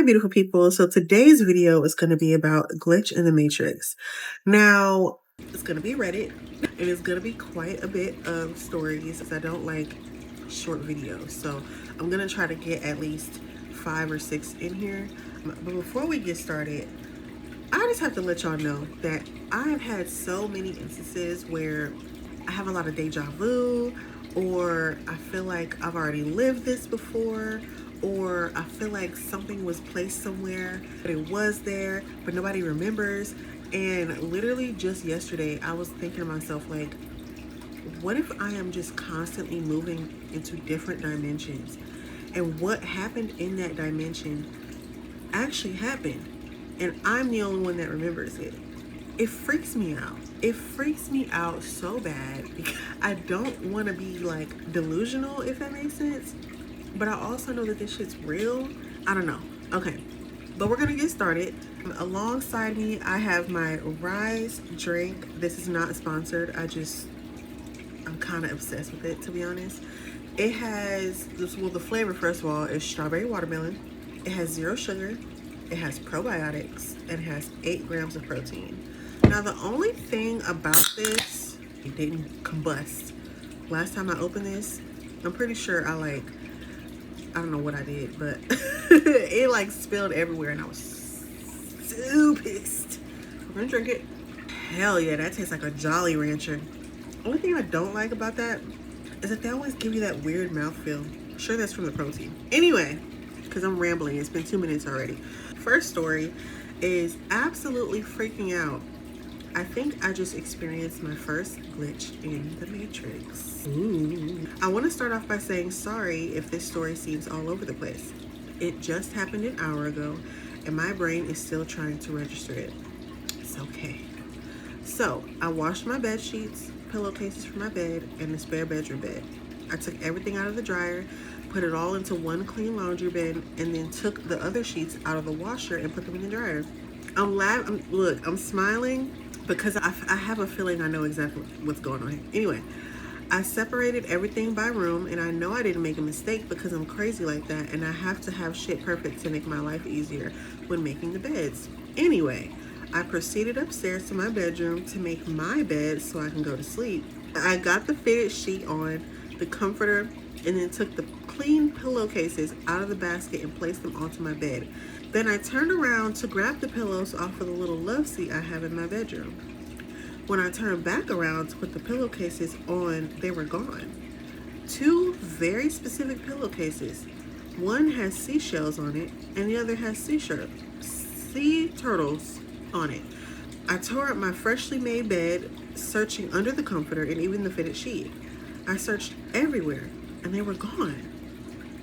beautiful people. So today's video is going to be about glitch in the Matrix. Now, it's going to be Reddit, and it's going to be quite a bit of stories, as I don't like short videos. So I'm going to try to get at least 5 or 6 in here. But before we get started, I just have to let y'all know that I have had so many instances where I have a lot of deja vu, or I feel like I've already lived this before, or I feel like something was placed somewhere, but it was there, but nobody remembers. And literally just yesterday, I was thinking to myself, like, what if I am just constantly moving into different dimensions? And what happened in that dimension actually happened, and I'm the only one that remembers it. It freaks me out. It freaks me out so bad. I don't want to be like delusional, if that makes sense, but I also know that this shit's real. I don't know. Okay, but we're gonna get started. Alongside me, I have my Rise drink. This is not sponsored. I'm kind of obsessed with it, to be honest. It has this. Well, the flavor, first of all, is strawberry watermelon. It has 0 sugar. It has probiotics, and it has 8 grams of protein. Now, the only thing about this, it didn't combust. Last time I opened this, I'm pretty sure I don't know what I did, but it like spilled everywhere, and I was so pissed. I'm gonna drink it. Hell yeah, that tastes like a Jolly Rancher. Only thing I don't like about that is that they always give you that weird mouthfeel. I'm sure that's from the protein. Anyway, because I'm rambling, it's been 2 minutes already. First story is absolutely freaking out. I think I just experienced my first glitch in the Matrix. Ooh. I want to start off by saying sorry if this story seems all over the place. It just happened an hour ago, and my brain is still trying to register it. It's okay. So, I washed my bed sheets, pillowcases for my bed, and the spare bedroom bed. I took everything out of the dryer, put it all into one clean laundry bin, and then took the other sheets out of the washer and put them in the dryer. I'm smiling because I have a feeling I know exactly what's going on here. Anyway, I separated everything by room, and I know I didn't make a mistake because I'm crazy like that, and I have to have shit perfect to make my life easier when making the beds. Anyway, I proceeded upstairs to my bedroom to make my bed so I can go to sleep. I got the fitted sheet on, the comforter, and then took the clean pillowcases out of the basket and placed them onto my bed. Then I turned around to grab the pillows off of the little love seat I have in my bedroom. When I turned back around to put the pillowcases on, they were gone. 2 very specific pillowcases. One has seashells on it, and the other has sea turtles on it. I tore up my freshly made bed, searching under the comforter and even the fitted sheet. I searched everywhere, and they were gone.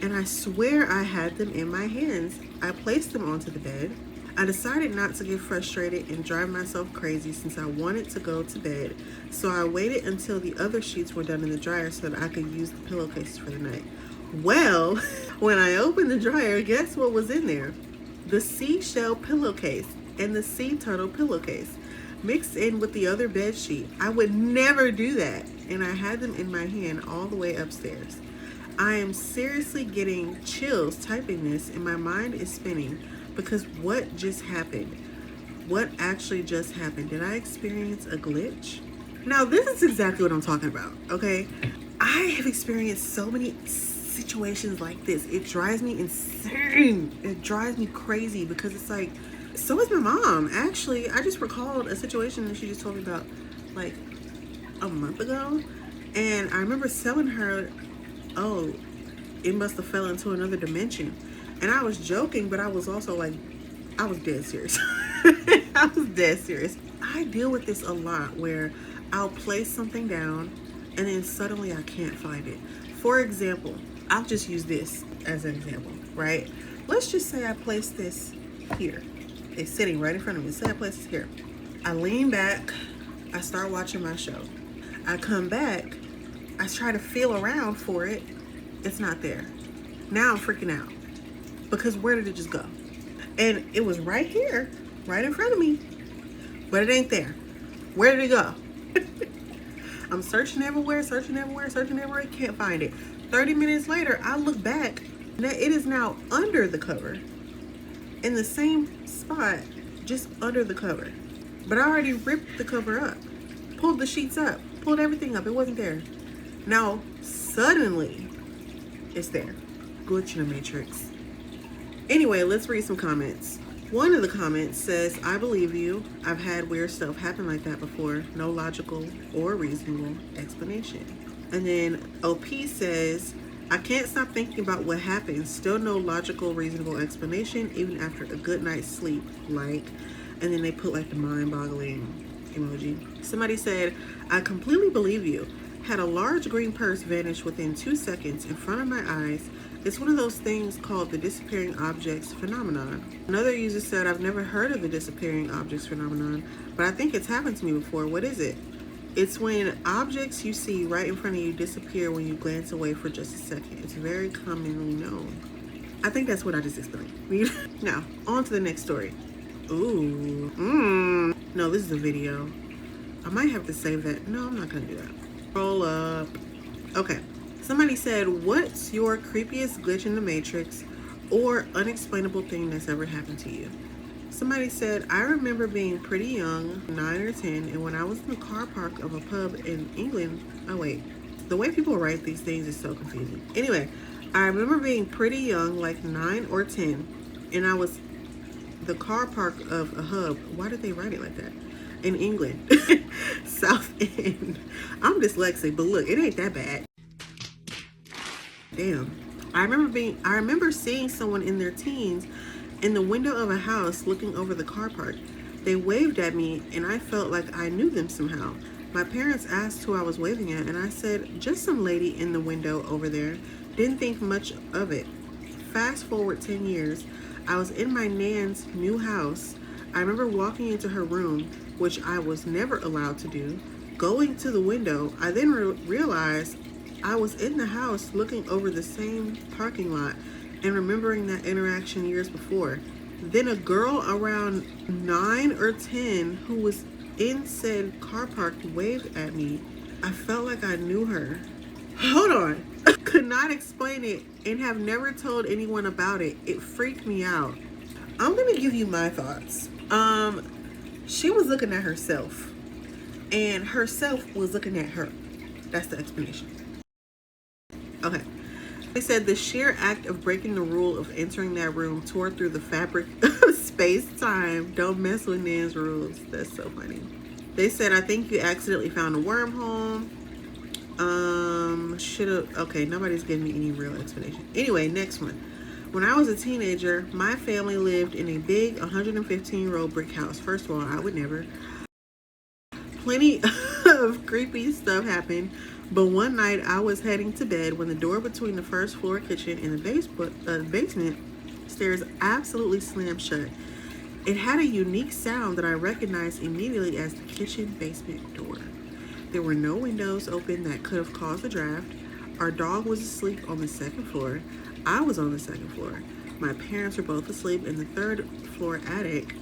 And I swear I had them in my hands. I placed them onto the bed. I decided not to get frustrated and drive myself crazy since I wanted to go to bed, so I waited until the other sheets were done in the dryer so that I could use the pillowcases for the night. Well, when I opened the dryer, guess what was in there? The seashell pillowcase and the sea turtle pillowcase mixed in with the other bed sheet. I would never do that, and I had them in my hand all the way upstairs. I am seriously getting chills typing this, and my mind is spinning because what just happened? What actually just happened? Did I experience a glitch? Now, this is exactly what I'm talking about, okay? I have experienced so many situations like this. It drives me insane. It drives me crazy because it's like, so is my mom. Actually, I just recalled a situation that she just told me about like a month ago, and I remember telling her, oh, it must have fell into another dimension. And I was joking, but I was also like, I was dead serious. I was dead serious. I deal with this a lot where I'll place something down and then suddenly I can't find it. For example, I'll just use this as an example, right? Let's just say I place this here. It's sitting right in front of me. Say I place it here. I lean back. I start watching my show. I come back. I try to feel around for it. It's not there. Now I'm freaking out because where did it just go? And it was right here, right in front of me, but it ain't there. Where did it go? I'm searching everywhere, can't find it. 30 minutes later, I look back, and it is now under the cover. in the same spot, just under the cover. But I already ripped the cover up, pulled the sheets up, pulled everything up. It wasn't there. Now, suddenly, it's there. Glitch in the matrix. Anyway, let's read some comments. One of the comments says, I believe you. I've had weird stuff happen like that before. No logical or reasonable explanation. And then OP says, I can't stop thinking about what happened. Still no logical, reasonable explanation, even after a good night's sleep. Like, and then they put like the mind-boggling emoji. Somebody said, I completely believe you. Had a large green purse vanish within 2 seconds in front of my eyes. It's one of those things called the disappearing objects phenomenon. Another user said, I've never heard of the disappearing objects phenomenon, but I think it's happened to me before. What is it? It's when objects you see right in front of you disappear when you glance away for just a second. It's very commonly known. I think that's what I just explained. Now, on to the next story. Ooh. No, this is a video. I might have to save that. No, I'm not gonna do that. Roll up. Okay. Somebody said, what's your creepiest glitch in the matrix or unexplainable thing that's ever happened to you? Somebody said, I remember being pretty young, 9 or 10, and when I was in the car park of a pub in England, oh wait, the way people write these things is so confusing. Anyway, I remember being pretty young, like 9 or 10, and I was the car park of a hub. Why did they write it like that? In England, South End. I'm dyslexic, but look, it ain't that bad. Damn. I remember seeing someone in their teens in the window of a house looking over the car park. They waved at me and I felt like I knew them somehow. My parents asked who I was waving at and I said, just some lady in the window over there. Didn't think much of it. Fast forward 10 years, I was in my nan's new house. I remember walking into her room, which I was never allowed to do. Going to the window, I then realized I was in the house looking over the same parking lot and remembering that interaction years before. Then a girl around 9 or 10 who was in said car park waved at me. I felt like I knew her. Hold on. Could not explain it and have never told anyone about it. It freaked me out. I'm gonna give you my thoughts. She was looking at herself and herself was looking at her. That's the explanation. Okay. They said the sheer act of breaking the rule of entering that room tore through the fabric of space-time. Don't mess with Nan's rules. That's so funny. They said, I think you accidentally found a wormhole. Okay, nobody's giving me any real explanation. Anyway, next one. When I was a teenager, my family lived in a big 115-year-old brick house. First of all, I would never. Plenty of creepy stuff happened, but one night I was heading to bed when the door between the first floor kitchen and the basement stairs absolutely slammed shut. It had a unique sound that I recognized immediately as the kitchen basement door. There were no windows open that could have caused a draft. Our dog was asleep on the second floor. I was on the second floor. My parents were both asleep, and the third floor attic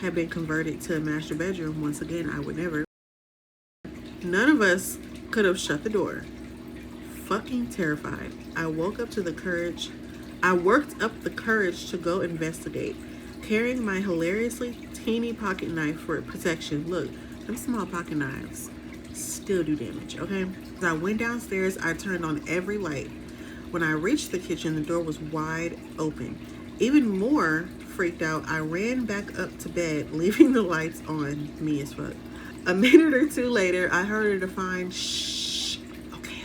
had been converted to a master bedroom. Once again, I would never. None of us could have shut the door. Fucking terrified. I worked up the courage to go investigate, carrying my hilariously teeny pocket knife for protection. Look, them small pocket knives still do damage, okay? As I went downstairs, I turned on every light. When I reached the kitchen, the door was wide open. Even more freaked out, I ran back up to bed, leaving the lights on. Me as fuck. A minute or two later, I heard a defined shh, okay,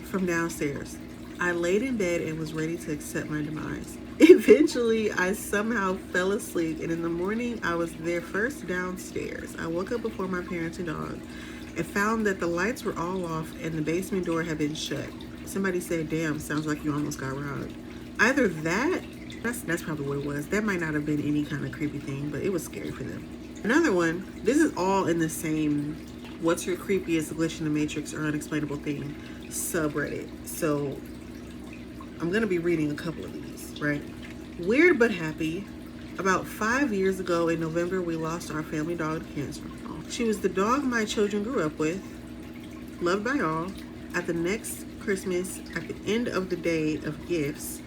from downstairs. I laid in bed and was ready to accept my demise. Eventually, I somehow fell asleep, and in the morning, I was there first downstairs. I woke up before my parents and dog and found that the lights were all off and the basement door had been shut. Somebody said, damn, sounds like you almost got robbed. Either that's probably what it was. That might not have been any kind of creepy thing, but it was scary for them. Another one, this is all in the same what's your creepiest glitch in the matrix or unexplainable thing subreddit. So I'm gonna be reading a couple of these, right? Weird but happy. About 5 years ago in November, we lost our family dog to cancer. She was the dog my children grew up with, loved by all. At the next Christmas, at the end of the day of gifts,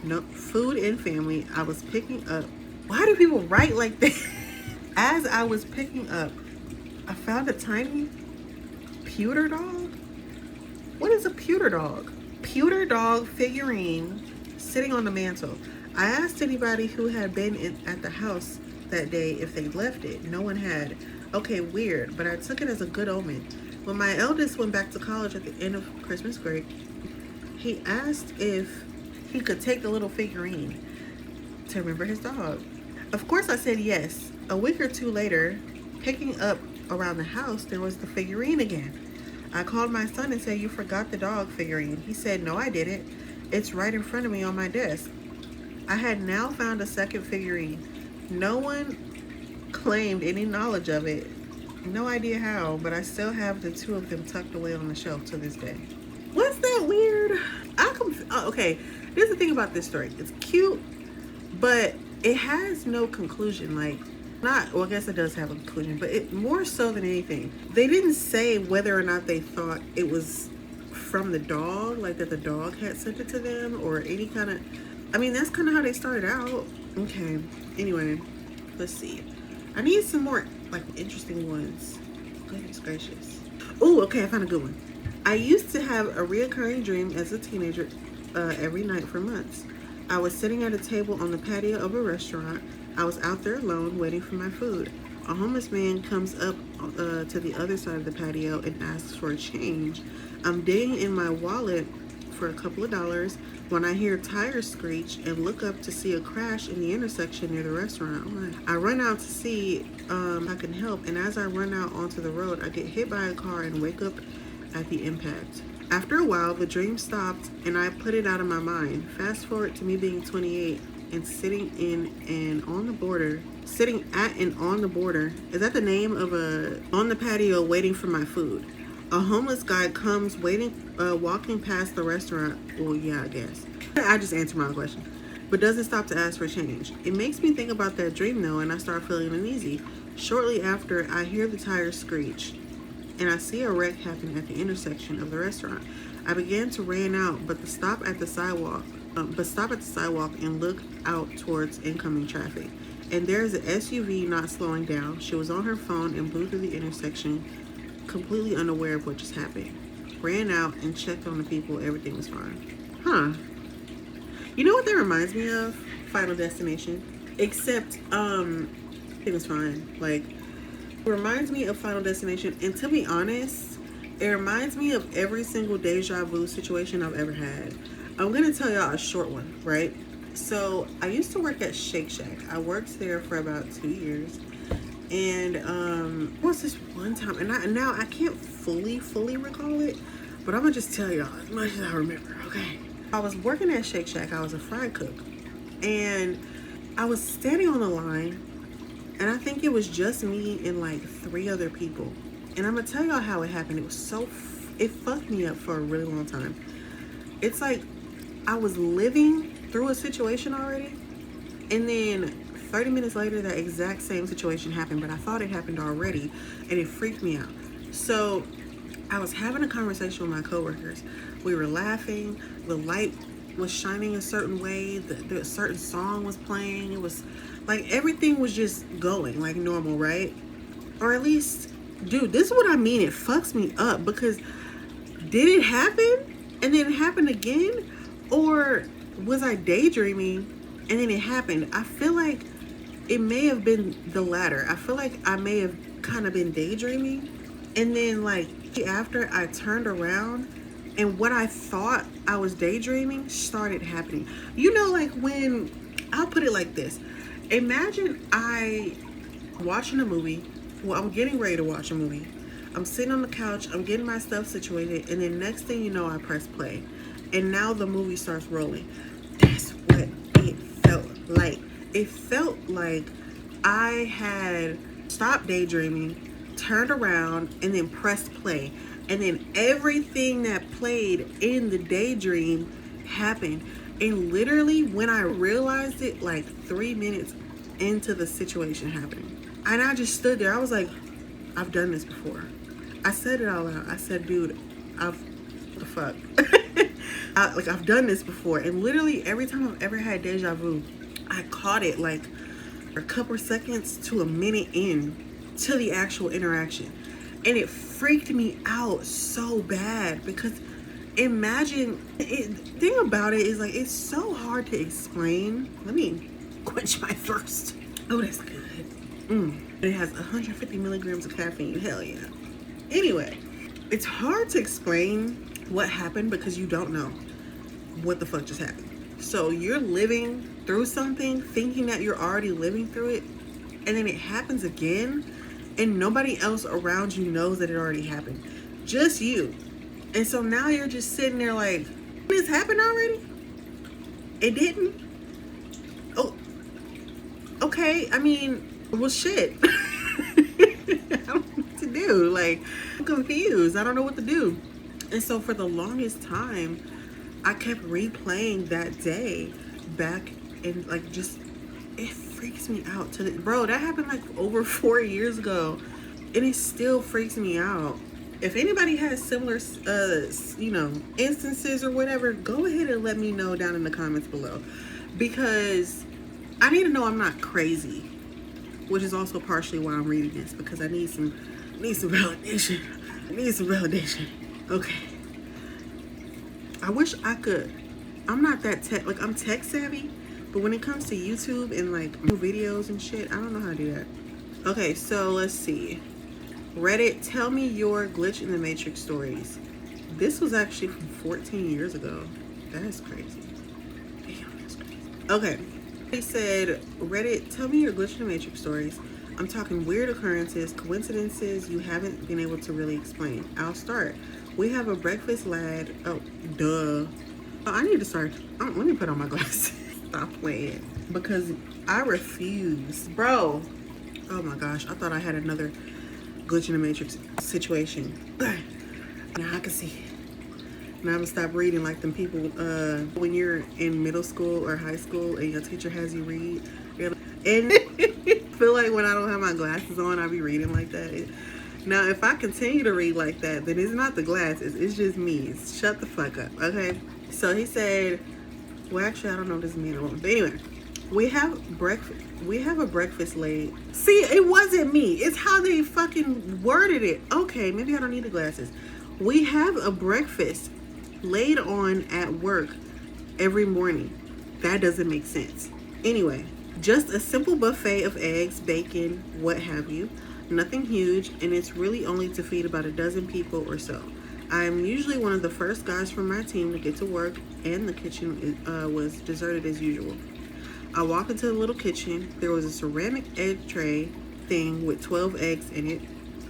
no food and family, I was picking up Why do people write like that? As I was picking up, I found a tiny pewter dog. What is a pewter dog? Pewter dog figurine sitting on the mantle. I asked anybody who had been at the house that day if they left it. No one had. Okay, weird, but I took it as a good omen. When my eldest went back to college at the end of Christmas break, he asked if he could take the little figurine to remember his dog. Of course, I said yes. A week or two later, picking up around the house, there was the figurine again. I called my son and said, "You forgot the dog figurine." He said, "No, I didn't. It's right in front of me on my desk." I had now found a second figurine. No one claimed any knowledge of it. No idea how, but I still have the two of them tucked away on the shelf to this day. What's that weird? Okay, here's the thing about this story. It's cute, but it has no conclusion. Like, not, well, I guess it does have a conclusion, but it more so than anything, they didn't say whether or not they thought it was from the dog, like that the dog had sent it to them, or any kind of, I mean, that's kind of how they started out. Okay, anyway, let's see. I need some more like interesting ones. Goodness gracious. Oh, okay, I found a good one. I used to have a reoccurring dream as a teenager every night for months. I was sitting at a table on the patio of a restaurant. I was out there alone waiting for my food. A homeless man comes up to the other side of the patio and asks for a change. I'm digging in my wallet for a couple of dollars when I hear tires screech and look up to see a crash in the intersection near the restaurant. I run out to see if I can help, and as I run out onto the road, I get hit by a car and wake up at the impact. After a while, the dream stopped and I put it out of my mind. Fast forward to me being 28 and sitting at and on the border. Is that the name of on the patio waiting for my food? A homeless guy comes walking past the restaurant. Well, yeah, I guess. I just answered my own question. But doesn't stop to ask for change. It makes me think about that dream though, and I start feeling uneasy. Shortly after, I hear the tires screech and I see a wreck happen at the intersection of the restaurant. I began to run out, but stop at the sidewalk and look out towards incoming traffic. And there's an SUV not slowing down. She was on her phone and blew through the intersection, completely unaware of what just happened. Ran out and checked on the people. Everything was fine. Huh. You know what that reminds me of? Final Destination. Except, it was fine. Like, it reminds me of Final Destination, and to be honest, it reminds me of every single deja vu situation I've ever had. I'm gonna tell y'all a short one, right? So I used to work at Shake Shack. I worked there for about 2 years, and it was this one time, and now I can't fully recall it, but I'm gonna just tell y'all as much as I remember. Okay, I was working at Shake Shack. I was a fry cook, and I was standing on the line. And I think it was just me and like 3 other people. And I'm gonna tell y'all how it happened. It was it fucked me up for a really long time. It's like I was living through a situation already, and then 30 minutes later, that exact same situation happened, but I thought it happened already, and it freaked me out. So I was having a conversation with my coworkers. We were laughing. The light was shining a certain way. The certain song was playing. It was like everything was just going like normal, right? Or at least, dude, this is what I mean. It fucks me up because did it happen and then it happened again? Or was I daydreaming and then it happened? I feel like it may have been the latter. I feel like I may have kind of been daydreaming, and then like after I turned around and what I thought I was daydreaming started happening. You know, like when, I'll put it like this. Imagine I watching a movie. Well, I'm getting ready to watch a movie. I'm sitting on the couch, I'm getting my stuff situated, and then next thing you know, I press play. And now the movie starts rolling. That's what it felt like. It felt like I had stopped daydreaming, turned around, and then pressed play. And then everything that played in the daydream happened. And literally when I realized it, like 3 minutes into the situation happening, and I just stood there. I was like, I've done this before. I said it out loud. I said, dude, what the fuck? I've done this before. And literally every time I've ever had deja vu, I caught it like a couple seconds to a minute in to the actual interaction. And it freaked me out so bad because imagine it. Thing about it is like it's so hard to explain. Let me quench my thirst. Oh, that's good. It has 150 milligrams of caffeine. Hell yeah. Anyway, it's hard to explain what happened because you don't know what the fuck just happened. So you're living through something thinking that you're already living through it, and then it happens again, and nobody else around you knows that it already happened. Just you. And so now you're just sitting there like, this happened already? It didn't? Oh, okay. I mean, well, shit. I don't know what to do. Like, I'm confused. I don't know what to do. And so for the longest time, I kept replaying that day back, and like just it freaks me out to the bro. That happened like over 4 years ago, and it still freaks me out. If anybody has similar, instances or whatever, go ahead and let me know down in the comments below, because I need to know I'm not crazy, which is also partially why I'm reading this, because I need some validation. I need some validation. Okay. I wish I could. I'm not that tech, like I'm tech savvy, but when it comes to YouTube and like new videos and shit, I don't know how to do that. Okay, so let's see. Reddit, tell me your glitch in the Matrix stories. This was actually from 14 years ago. That's crazy. Damn, that's crazy. Okay. He said, Reddit, tell me your glitch in the Matrix stories. I'm talking weird occurrences, coincidences you haven't been able to really explain. I'll start. We have a breakfast lad. Oh, duh. Oh, I need to start. Let me put on my glasses. Stop playing. Because I refuse. Bro. Oh my gosh. I thought I had another glitch in the Matrix situation. Now I can see. Now I'm gonna stop reading like them people when you're in middle school or high school and your teacher has you read. And I feel like when I don't have my glasses on, I be reading like that. Now, if I continue to read like that, then it's not the glasses. It's just me. Shut the fuck up, okay? So he said, well, actually, I don't know if this is me or wrong. But anyway, we have a breakfast laid. See, it wasn't me. It's how they fucking worded it. Okay, maybe I don't need the glasses. We have a breakfast laid on at work every morning. That doesn't make sense. Anyway, just a simple buffet of eggs, bacon, what have you. Nothing huge, and it's really only to feed about a dozen people or so. I am usually one of the first guys from my team to get to work, and the kitchen was deserted as usual. I walk into the little kitchen. There was a ceramic egg tray thing with 12 eggs in it,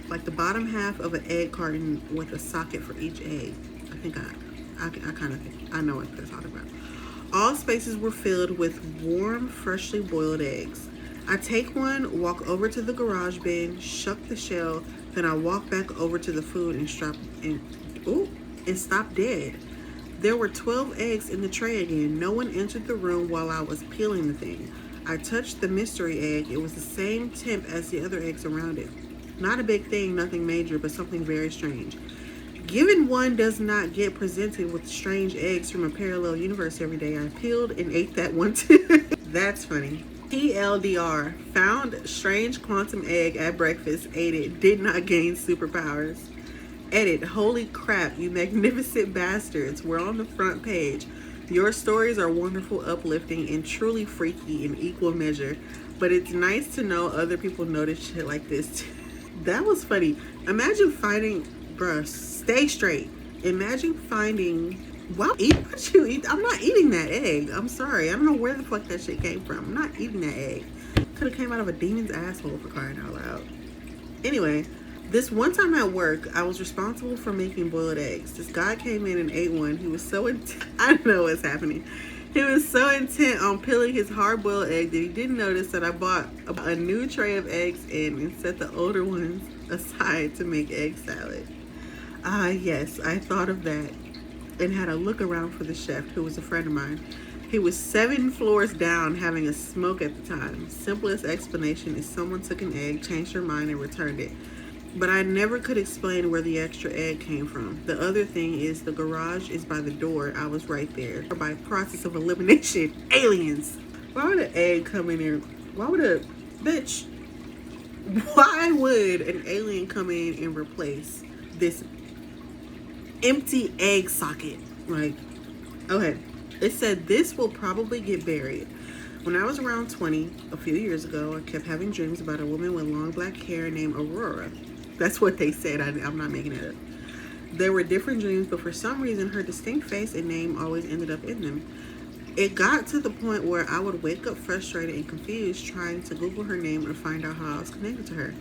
like the bottom half of an egg carton with a socket for each egg. I think I kind of think I know what they're talking about. All spaces were filled with warm, freshly boiled eggs. I take one, walk over to the garage bin, shuck the shell, then I walk back over to the food and stop dead. There were 12 eggs in the tray again. No one entered the room while I was peeling the thing. I touched the mystery egg. It was the same temp as the other eggs around it. Not a big thing, nothing major, but something very strange. Given one does not get presented with strange eggs from a parallel universe every day, I peeled and ate that one too. That's funny. TLDR, found strange quantum egg at breakfast, ate it, did not gain superpowers. Edit, holy crap, you magnificent bastards. We're on the front page. Your stories are wonderful, uplifting, and truly freaky in equal measure. But it's nice to know other people notice shit like this too. That was funny. Imagine finding, bruh, stay straight. Imagine finding, well, eat what you eat. I'm not eating that egg. I'm sorry. I don't know where the fuck that shit came from. I'm not eating that egg. Could have came out of a demon's asshole, for crying out loud. Anyway, this one time at work, I was responsible for making boiled eggs. This guy came in and ate one. He was so I don't know what's happening. He was so intent on peeling his hard-boiled egg that he didn't notice that I bought a new tray of eggs in and set the older ones aside to make egg salad. Ah, yes, I thought of that and had a look around for the chef, who was a friend of mine. He was 7 floors down having a smoke at the time. Simplest explanation is someone took an egg, changed their mind, and returned it. But I never could explain where the extra egg came from. The other thing is the garage is by the door. I was right there. By process of elimination, aliens. Why would an egg come in here? Why would Bitch, why would an alien come in and replace this empty egg socket? Like, okay. It said this will probably get buried. When I was around 20, a few years ago, I kept having dreams about a woman with long black hair named Aurora. That's what they said. I'm not making it up. There were different dreams, but for some reason, her distinct face and name always ended up in them. It got to the point where I would wake up frustrated and confused trying to Google her name or find out how I was connected to her.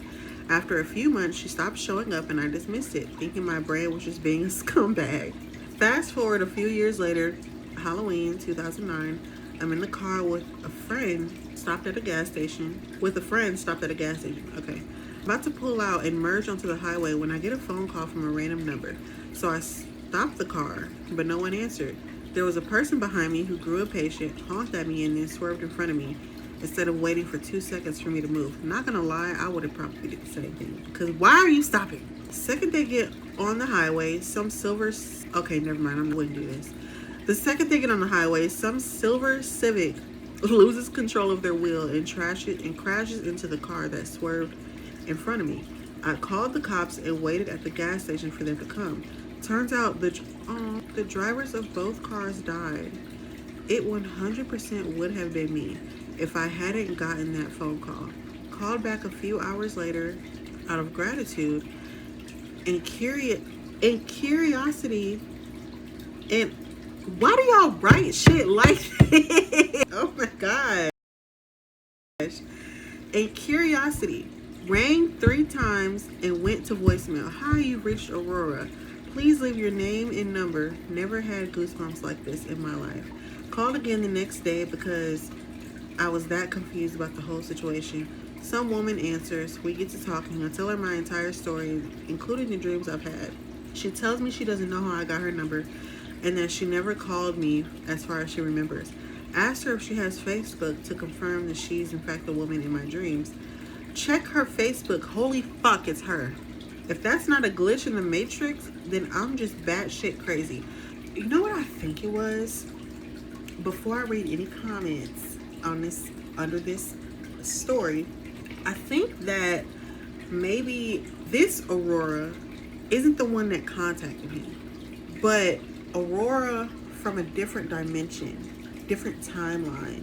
After a few months, she stopped showing up and I dismissed it, thinking my brain was just being a scumbag. Fast forward a few years later, Halloween 2009, I'm in the car with a friend stopped at a gas station. Okay. About to pull out and merge onto the highway when I get a phone call from a random number. So I stopped the car, but no one answered. There was a person behind me who grew impatient, honked at me, and then swerved in front of me instead of waiting for 2 seconds for me to move. Not gonna lie, I would have probably did the same thing. Because why are you stopping? Second they get on the highway, okay, never mind, I wouldn't do this. The second they get on the highway, some silver Civic loses control of their wheel and crashes into the car that swerved in front of me. I called the cops and waited at the gas station for them to come. Turns out the drivers of both cars died. It 100% would have been me if I hadn't gotten that phone call. Called back a few hours later out of gratitude and curiosity. And why do y'all write shit like this? Oh my gosh. And curiosity. Rang 3 times and went to voicemail. Hi, you reached Aurora. Please leave your name and number. Never had goosebumps like this in my life. Called again the next day because I was that confused about the whole situation. Some woman answers. We get to talking. I tell her my entire story, including the dreams I've had. She tells me she doesn't know how I got her number and that she never called me as far as she remembers. Asked her if she has Facebook to confirm that she's in fact the woman in my dreams. Check her Facebook. Holy fuck, it's her. If that's not a glitch in the Matrix, then I'm just batshit crazy. You know what I think it was? Before I read any comments on this, under this story, I think that maybe this Aurora isn't the one that contacted him, but Aurora from a different dimension, different timeline,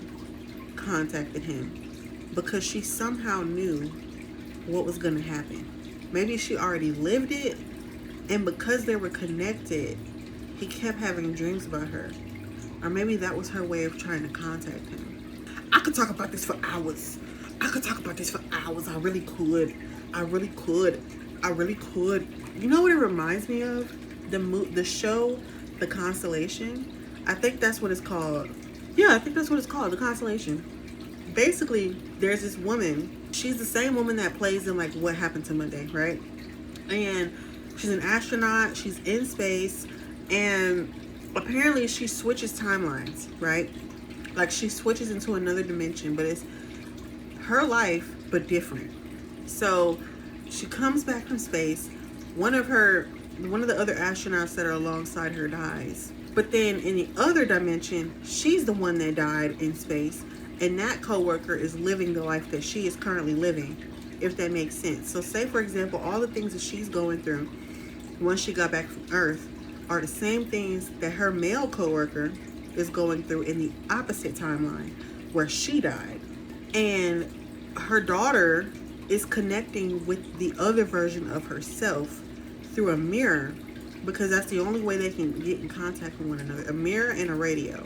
contacted him because she somehow knew what was going to happen. Maybe she already lived it, and because they were connected, he kept having dreams about her. Or maybe that was her way of trying to contact him. I could talk about this for hours. I really could. You know what it reminds me of? The show, The Constellation. I think that's what it's called. Yeah, I think that's what it's called, The Constellation. Basically, there's this woman. She's the same woman that plays in like What Happened to Monday, right? And she's an astronaut. She's in space, and apparently she switches timelines, right? Like she switches into another dimension, but it's her life but different. So she comes back from space. One of the other astronauts that are alongside her dies. But then in the other dimension, she's the one that died in space, and that coworker is living the life that she is currently living, if that makes sense. So say, for example, all the things that she's going through once she got back from Earth are the same things that her male coworker is going through in the opposite timeline where she died. And her daughter is connecting with the other version of herself through a mirror, because that's the only way they can get in contact with one another. A mirror and a radio.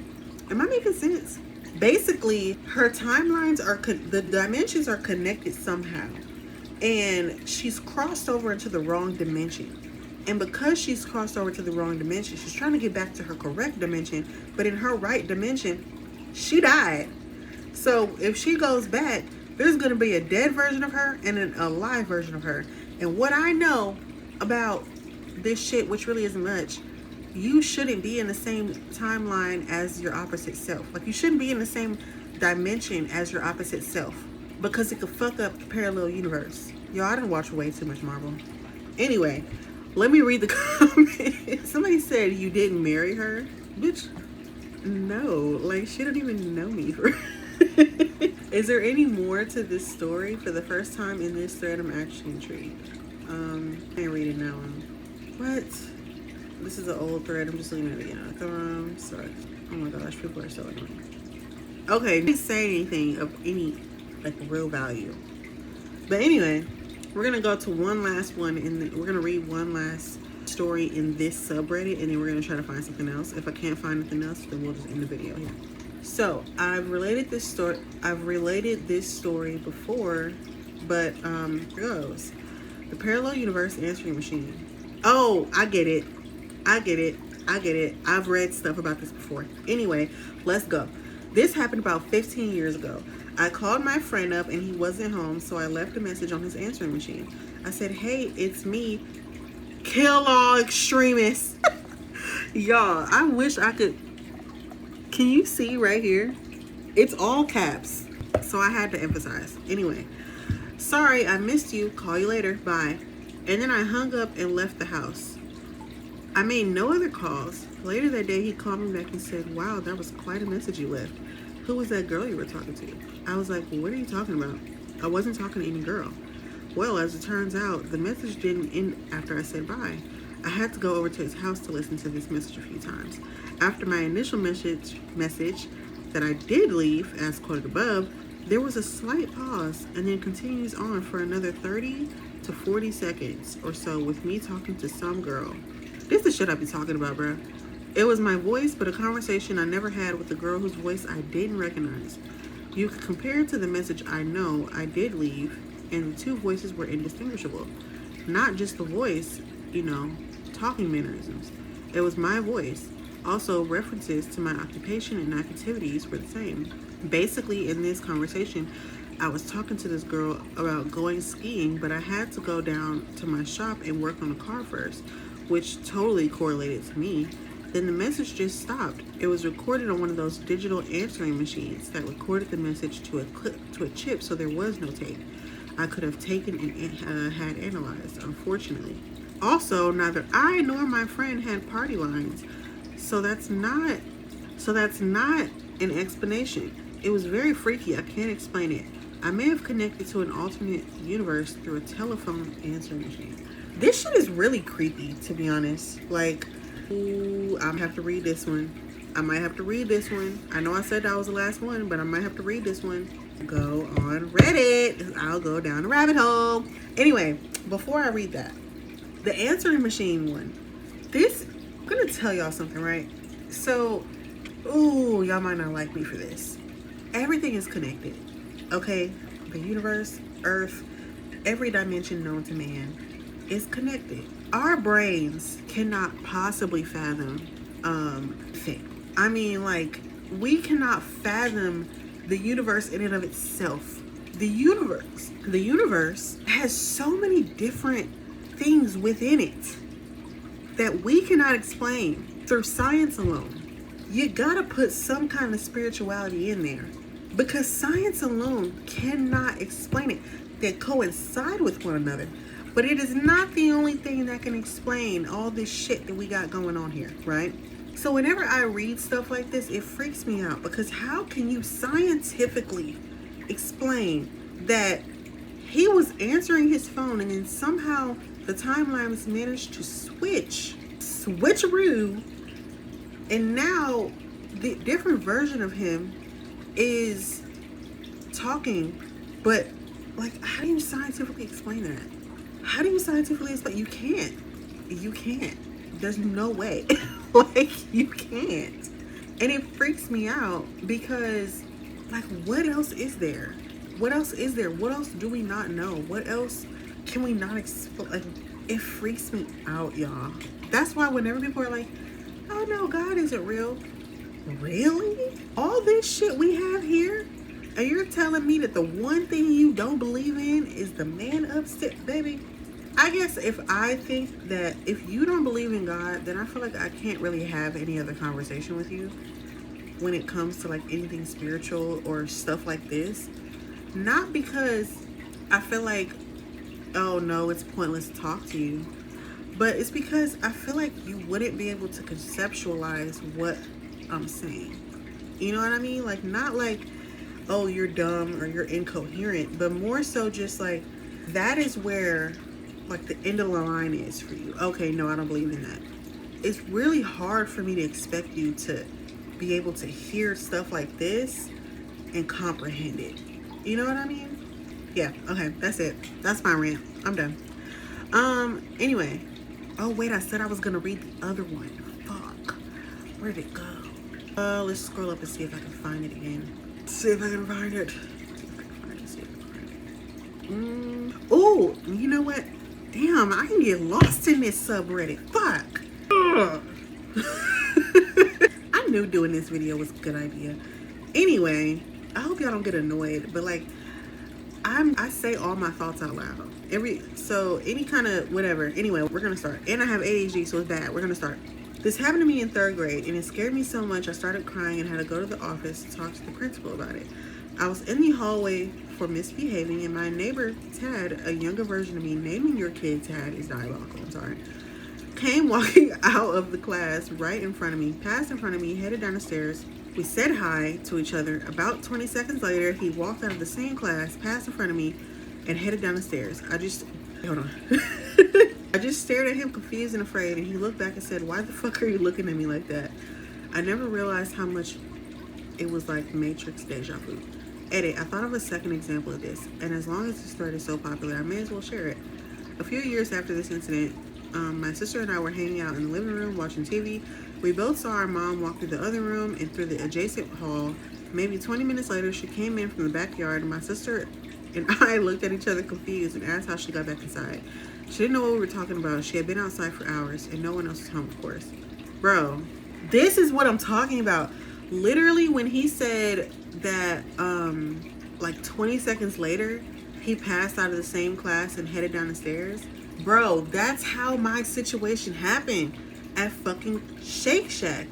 Am I making sense? Basically, her timelines the dimensions are connected somehow, and she's crossed over into the wrong dimension. And because she's crossed over to the wrong dimension, she's trying to get back to her correct dimension, but in her right dimension, she died. So if she goes back, there's going to be a dead version of her and an alive version of her. And what I know about this shit, which really isn't much, you shouldn't be in the same timeline as your opposite self. Like, you shouldn't be in the same dimension as your opposite self, because it could fuck up the parallel universe. Yo, I didn't watch way too much Marvel. Anyway, let me read the comment. Somebody said you didn't marry her. Bitch, no. Like, she don't even know me. Is there any more to this story? For the first time in this thread, I'm actually intrigued. I ain't reading that one. What? This is an old thread. I'm just looking at it again. Sorry. Oh my gosh, people are so annoying. Okay, didn't say anything of any like real value. But anyway, we're gonna go to one last one, and we're gonna read one last story in this subreddit, and then we're gonna try to find something else. If I can't find anything else, then we'll just end the video here. So I've related this story before, but here goes. The parallel universe answering machine. Oh, I get it. I've read stuff about this before. Anyway, let's go. This happened about 15 years ago. I called my friend up and he wasn't home, so I left a message on his answering machine. I said, "Hey, it's me. Kill all extremists." Y'all, I wish I could. Can you see right here? It's all caps. So I had to emphasize. Anyway, sorry, I missed you. Call you later. Bye. And then I hung up and left the house. I made no other calls. Later that day, he called me back and said, "Wow, that was quite a message you left. Who was that girl you were talking to?" I was like, "Well, what are you talking about?" I wasn't talking to any girl. Well, as it turns out, the message didn't end after I said bye. I had to go over to his house to listen to this message a few times. After my initial message that I did leave, as quoted above, there was a slight pause and then continues on for another 30 to 40 seconds or so with me talking to some girl. This is the shit I be talking about, bro. It was my voice, but a conversation I never had with a girl whose voice I didn't recognize. You could compare it to the message I know I did leave, and the two voices were indistinguishable. Not just the voice, talking mannerisms. It was my voice. Also, references to my occupation and activities were the same. Basically, in this conversation, I was talking to this girl about going skiing, but I had to go down to my shop and work on the car first, which totally correlated to me. Then the message just stopped. It was recorded on one of those digital answering machines that recorded the message to a chip, so there was no tape I could have taken and had analyzed, unfortunately. Also, neither I nor my friend had party lines, so that's not an explanation. It was very freaky. I can't explain it. I may have connected to an alternate universe through a telephone answering machine. This shit is really creepy, to be honest. Like, ooh, I'm gonna have to read this one. I might have to read this one. I know I said that was the last one, but I might have to read this one. Go on Reddit. I'll go down the rabbit hole. Anyway, before I read that, the answering machine one. I'm gonna tell y'all something, right? So, ooh, y'all might not like me for this. Everything is connected, okay? The universe, Earth, every dimension known to man is connected. Our brains cannot possibly fathom thing. I mean, like, we cannot fathom the universe in and of itself. The universe has so many different things within it that we cannot explain through science alone. You gotta put some kind of spirituality in there, because science alone cannot explain it. They coincide with one another, but it is not the only thing that can explain all this shit that we got going on here, right? So whenever I read stuff like this, it freaks me out, because how can you scientifically explain that he was answering his phone and then somehow the timelines managed to switcheroo, and now the different version of him is talking, but like, how do you scientifically explain that? How do you scientifically explain? You can't. There's no way. Like, you can't. And it freaks me out because, like, what else is there? What else is there? What else do we not know? What else can we not explain? Like, it freaks me out, y'all. That's why whenever people are like, "Oh no, God isn't real." Really? All this shit we have here? And you're telling me that the one thing you don't believe in is the man upstairs? Baby, I guess if I think that if you don't believe in God, then I feel like I can't really have any other conversation with you when it comes to like anything spiritual or stuff like this. Not because I feel like, oh no, it's pointless to talk to you, but it's because I feel like you wouldn't be able to conceptualize what I'm saying. You know what I mean? Like, not like, oh, you're dumb or you're incoherent, but more so just like that is where like the end of the line is for you. Okay, no, I don't believe in that. It's really hard for me to expect you to be able to hear stuff like this and comprehend it. You know what I mean? Yeah, okay, that's it. That's my rant. I'm done. Anyway. Oh wait, I said I was gonna read the other one. Fuck. Where'd it go? Let's scroll up and see if I can find it again. See if I can find it. Oh, you know what? Damn, I can get lost in this subreddit. Fuck. I knew doing this video was a good idea. Anyway, I hope y'all don't get annoyed, but like, I say all my thoughts out loud. Any kind of whatever. Anyway, we're gonna start. And I have ADHD, so it's bad. We're gonna start. This happened to me in 3rd grade, and it scared me so much I started crying and had to go to the office to talk to the principal about it. I was in the hallway for misbehaving, and my neighbor Tad, a younger version of me, naming your kid Tad is diabolical, I'm sorry, came walking out of the class right in front of me, passed in front of me, headed down the stairs. We said hi to each other. About 20 seconds later, he walked out of the same class, passed in front of me, and headed down the stairs. Hold on. I just stared at him confused and afraid, and he looked back and said, "Why the fuck are you looking at me like that?" I never realized how much it was like Matrix deja vu. Edit, I thought of a second example of this, and as long as this thread is so popular, I may as well share it. A few years after this incident, my sister and I were hanging out in the living room watching TV. We both saw our mom walk through the other room and through the adjacent hall. Maybe 20 minutes later, she came in from the backyard, and my sister and I looked at each other confused and asked how she got back inside. She didn't know what we were talking about. She had been outside for hours, and no one else was home, of course. Bro, this is what I'm talking about. Literally, when he said that, like 20 seconds later, he passed out of the same class and headed down the stairs. Bro, that's how my situation happened at fucking Shake Shack.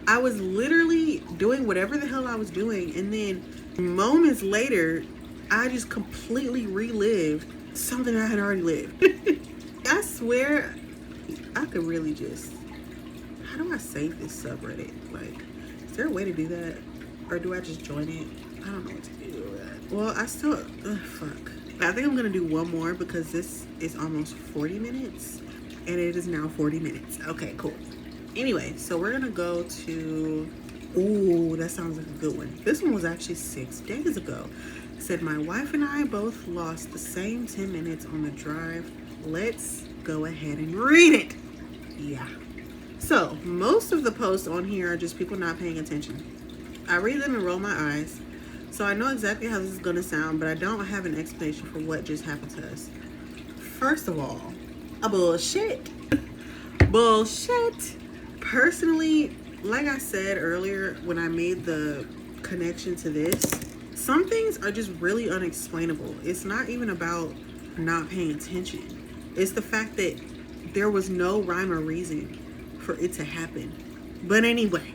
I was literally doing whatever the hell I was doing, and then moments later, I just completely relived something I had already lived. I swear, I could really just... How do I save this subreddit? Like, is there a way to do that? Or do I just join it? I don't know what to do with that. Well, I still... fuck. I think I'm going to do one more because this is almost 40 minutes. And it is now 40 minutes. Okay, cool. Anyway, so we're going to go to... Ooh, that sounds like a good one. This one was actually 6 days ago. It said, my wife and I both lost the same 10 minutes on the drive. Let's go ahead and read it. Yeah. So, most of the posts on here are just people not paying attention. I read them and roll my eyes. So I know exactly how this is going to sound, but I don't have an explanation for what just happened to us. First of all, a bullshit. Bullshit. Personally, like I said earlier when I made the connection to this, some things are just really unexplainable. It's not even about not paying attention. It's the fact that there was no rhyme or reason for it to happen. But anyway,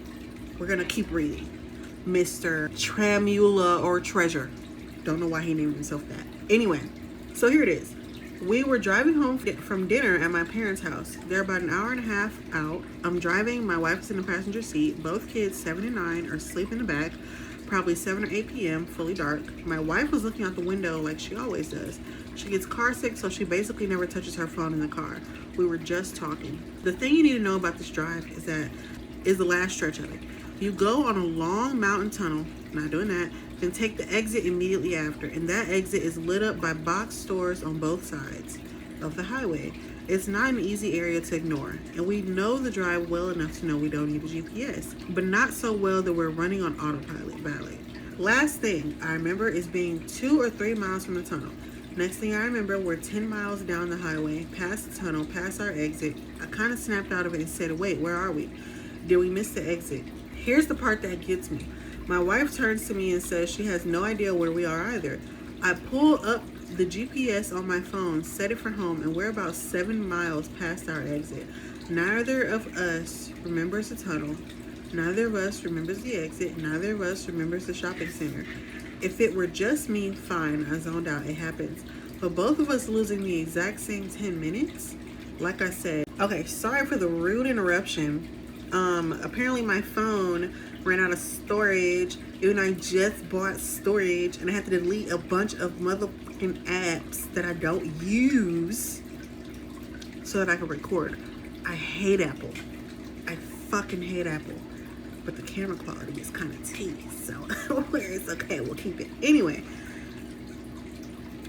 we're going to keep reading. Mr. Tramula or Treasure. Don't know why he named himself that. Anyway, so here it is. We were driving home from dinner at my parents' house. They're about an hour and a half out. I'm driving. My wife's in the passenger seat. Both kids, 7 and 9, are asleep in the back. Probably 7 or 8 p.m., fully dark. My wife was looking out the window like she always does. She gets car sick, so she basically never touches her phone in the car. We were just talking. The thing you need to know about this drive is the last stretch of it. You go on a long mountain tunnel, not doing that, then take the exit immediately after, and that exit is lit up by box stores on both sides of the highway. It's not an easy area to ignore, and we know the drive well enough to know we don't need a GPS, but not so well that we're running on autopilot. Valid. Last thing I remember is being 2 or 3 miles from the tunnel. Next thing I remember, we're 10 miles down the highway, past the tunnel, past our exit. I kind of snapped out of it and said, wait, where are we? Did we miss the exit? Here's the part that gets me. My wife turns to me and says she has no idea where we are either. I pull up the GPS on my phone, set it for home, and we're about 7 miles past our exit. Neither of us remembers the tunnel. Neither of us remembers the exit. Neither of us remembers the shopping center. If it were just me, fine, I zoned out, it happens. But both of us losing the exact same 10 minutes? Like I said, okay, sorry for the rude interruption. Apparently my phone ran out of storage, even I just bought storage, and I had to delete a bunch of motherfucking apps that I don't use so that I can record. I hate Apple. I fucking hate Apple. But the camera quality is kind of tea, so it's okay, we'll keep it. Anyway,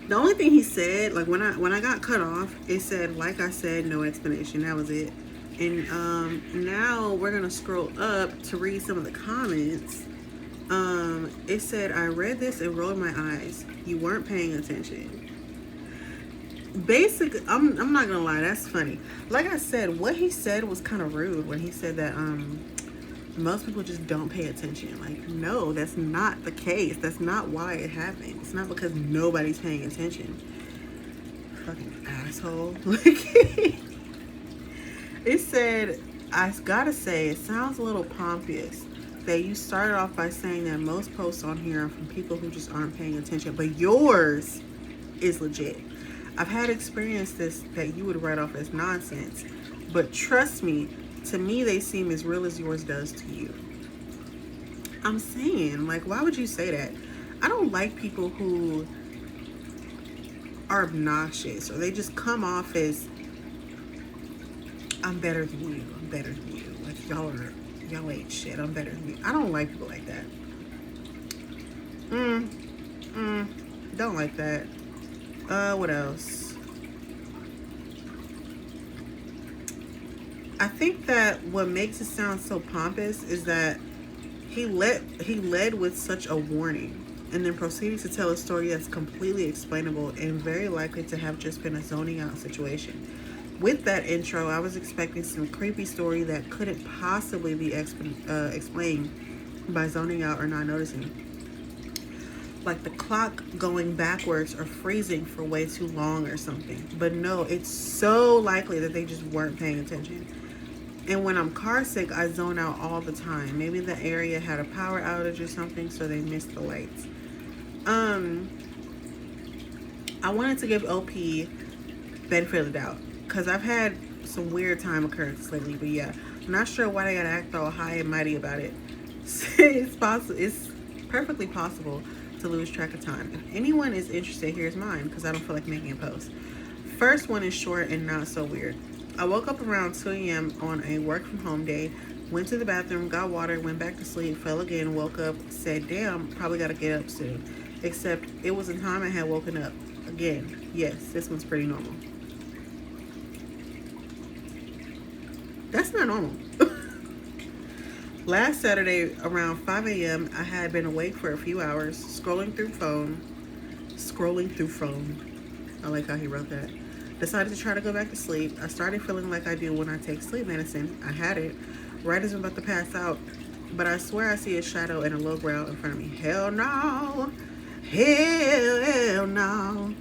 the only thing he said, like when I got cut off, it said, like I said, no explanation. That was it. And now we're gonna scroll up to read some of the comments. It said, I read this and rolled my eyes. You weren't paying attention. Basically, I'm not gonna lie, that's funny. Like I said, what he said was kind of rude when he said that most people just don't pay attention. Like, no, that's not the case. That's not why it happened. It's not because nobody's paying attention. Fucking asshole. Like, it said, I gotta say, it sounds a little pompous that you started off by saying that most posts on here are from people who just aren't paying attention, but yours is legit. I've had experience this that you would write off as nonsense, but trust me, to me they seem as real as yours does to you. I'm saying, like, why would you say that? I don't like people who are obnoxious or they just come off as, I'm better than you, I'm better than you. Like, y'all ain't shit, I'm better than you. I don't like people like that. Don't like that. What else? I think that what makes it sound so pompous is that he led with such a warning and then proceeded to tell a story that's completely explainable and very likely to have just been a zoning out situation. With that intro, I was expecting some creepy story that couldn't possibly be explained by zoning out or not noticing. Like the clock going backwards or freezing for way too long or something. But no, it's so likely that they just weren't paying attention. And when I'm car sick, I zone out all the time. Maybe the area had a power outage or something, so they missed the lights. I wanted to give OP benefit of the doubt because I've had some weird time occurrences lately. But yeah, I'm not sure why they gotta act all high and mighty about it. It's possible. It's perfectly possible to lose track of time. If anyone is interested, here's mine because I don't feel like making a post. First one is short and not so weird. I woke up around 2 a.m. on a work from home day, went to the bathroom, got water, went back to sleep, fell again, woke up, said, damn, probably gotta get up soon. Except it was in time I had woken up. Again, yes, this one's pretty normal. That's not normal. Last Saturday around 5 a.m. I had been awake for a few hours, scrolling through phone. I like how he wrote that. Decided to try to go back to sleep. I started feeling like I do when I take sleep medicine. I had it right as I'm about to pass out, but I swear I see a shadow and a low growl in front of me. Hell no. Hell no.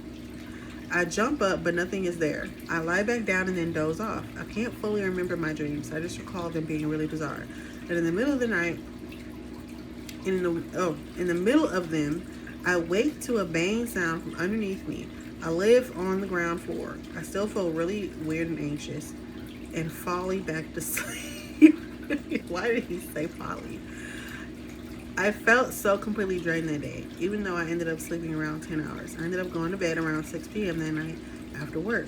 I jump up, but nothing is there. I lie back down and then doze off. I can't fully remember my dreams. I just recall them being really bizarre. And in the middle of the night, in the middle of them, I wake to a bang sound from underneath me. I live on the ground floor. I still feel really weird and anxious and folly back to sleep. Why did he say folly? I felt so completely drained that day, even though I ended up sleeping around 10 hours. I ended up going to bed around 6 p.m. that night after work.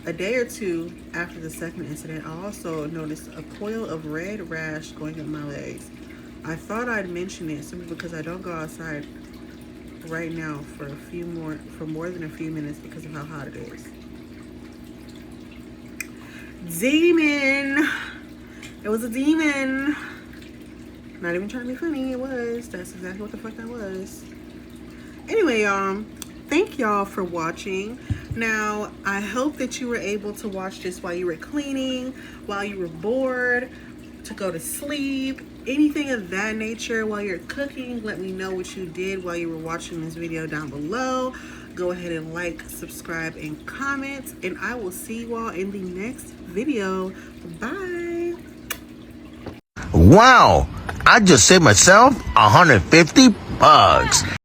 A day or two after the second incident, I also noticed a coil of red rash going up my legs. I thought I'd mention it simply because I don't go outside right now for more than a few minutes because of how hot it is. Demon! It was a demon! Not even trying to be funny, it was. That's exactly what the fuck that was. Anyway, y'all, thank y'all for watching. Now, I hope that you were able to watch this while you were cleaning, while you were bored, to go to sleep, anything of that nature while you're cooking. Let me know what you did while you were watching this video down below. Go ahead and like, subscribe, and comment, and I will see you all in the next video. Bye. Wow, I just saved myself $150.